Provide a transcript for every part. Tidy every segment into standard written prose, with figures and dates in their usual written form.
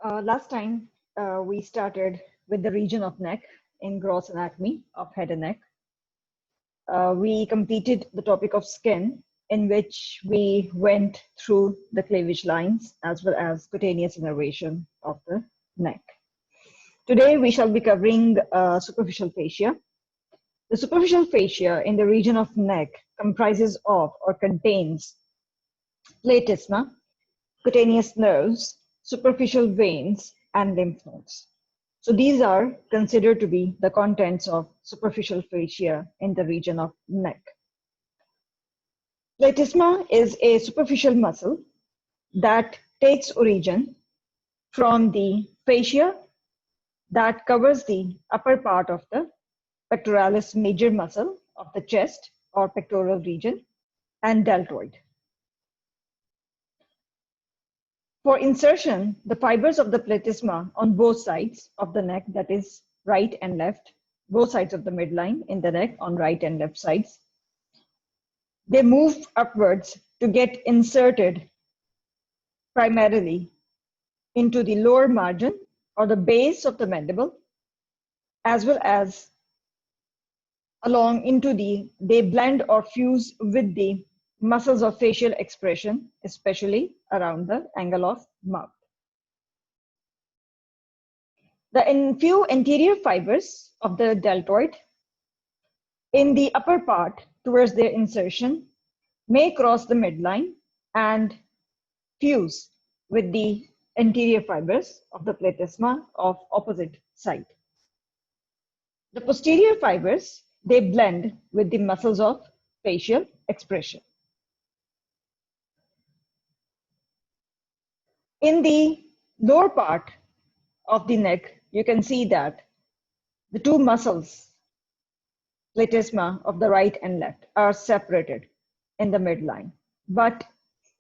Last time we started with the region of neck in gross anatomy of head and neck. We completed the topic of skin, in which we went through the cleavage lines as well as cutaneous innervation of the neck. Today we shall be covering superficial fascia. The superficial fascia in the region of neck comprises of or contains platysma, cutaneous nerves, superficial veins, and lymph nodes. So these are considered to be the contents of superficial fascia in the region of neck. Platysma is a superficial muscle that takes origin from the fascia that covers the upper part of the pectoralis major muscle of the chest or pectoral region and deltoid. For insertion, the fibers of the platysma on both sides of the neck, that is right and left, both sides of the midline in the neck on right and left sides, they move upwards to get inserted primarily into the lower margin or the base of the mandible, as well as along into they blend or fuse with the muscles of facial expression, especially around the angle of mouth. The few anterior fibers of the deltoid in the upper part towards their insertion may cross the midline and fuse with the anterior fibers of the platysma of opposite side. The posterior fibers, they blend with the muscles of facial expression. In the lower part of the neck, you can see that the two muscles, platysma of the right and left, are separated in the midline, but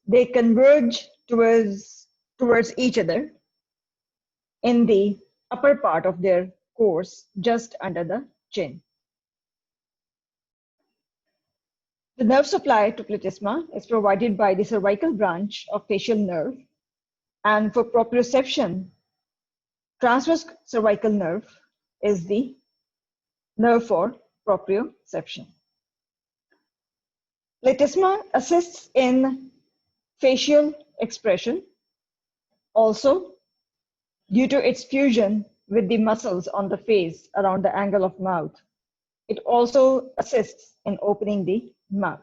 they converge towards each other in the upper part of their course, just under the chin. The nerve supply to platysma is provided by the cervical branch of facial nerve, and for proprioception, transverse cervical nerve is the nerve for proprioception. Platysma assists in facial expression. Also, due to its fusion with the muscles on the face around the angle of mouth, it also assists in opening the mouth.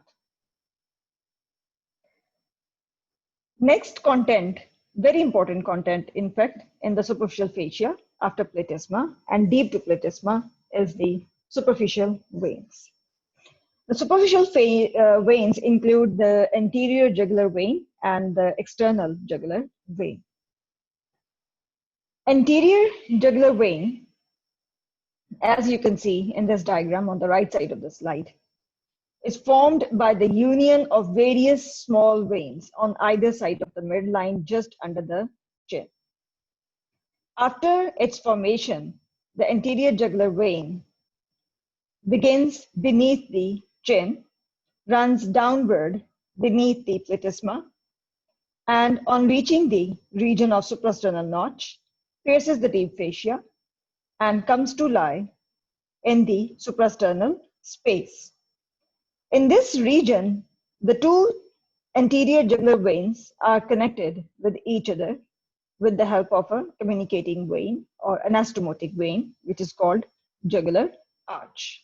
Next content, very important content, in fact, in the superficial fascia after platysma and deep to platysma is the superficial veins. The superficial veins include the anterior jugular vein and the external jugular vein. Anterior jugular vein, as you can see in this diagram on the right side of the slide, is formed by the union of various small veins on either side of the midline just under the chin. After its formation, the anterior jugular vein begins beneath the chin, runs downward beneath the platysma, and on reaching the region of suprasternal notch, pierces the deep fascia and comes to lie in the suprasternal space. In this region, the two anterior jugular veins are connected with each other with the help of a communicating vein or anastomotic vein, which is called jugular arch.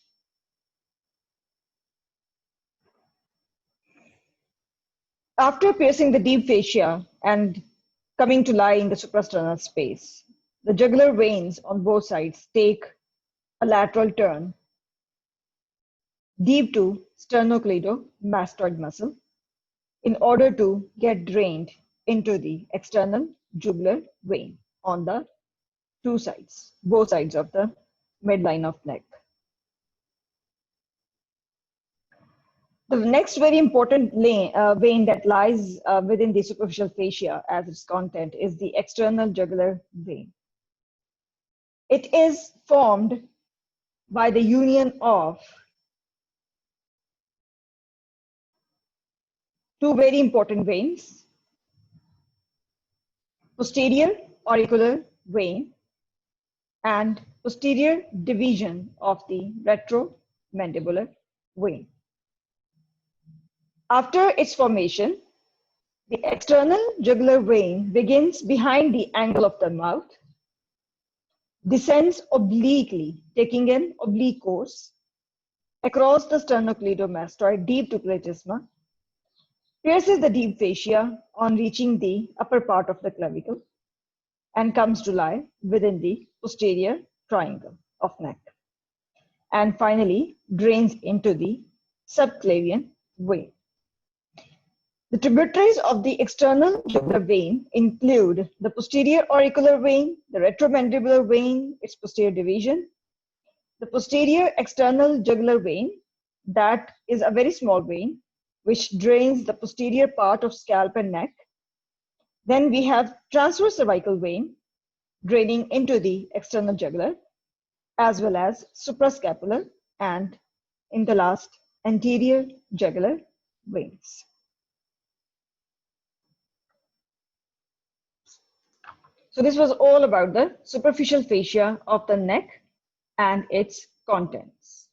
After piercing the deep fascia and coming to lie in the suprasternal space, the jugular veins on both sides take a lateral turn deep to sternocleidomastoid muscle in order to get drained into the external jugular vein on the two sides, both sides of the midline of neck. The next very important vein that lies within the superficial fascia as its content is the external jugular vein. It is formed by the union of two very important veins, posterior auricular vein and posterior division of the retromandibular vein. After its formation, the external jugular vein begins behind the angle of the mouth, descends obliquely, taking an oblique course across the sternocleidomastoid deep to platysma, pierces the deep fascia on reaching the upper part of the clavicle, and comes to lie within the posterior triangle of neck, and finally drains into the subclavian vein. The tributaries of the external jugular vein include the posterior auricular vein, the retromandibular vein, its posterior division, the posterior external jugular vein, that is a very small vein which drains the posterior part of scalp and neck. Then we have transverse cervical vein draining into the external jugular, as well as suprascapular and, in the last, anterior jugular veins. So this was all about the superficial fascia of the neck and its contents.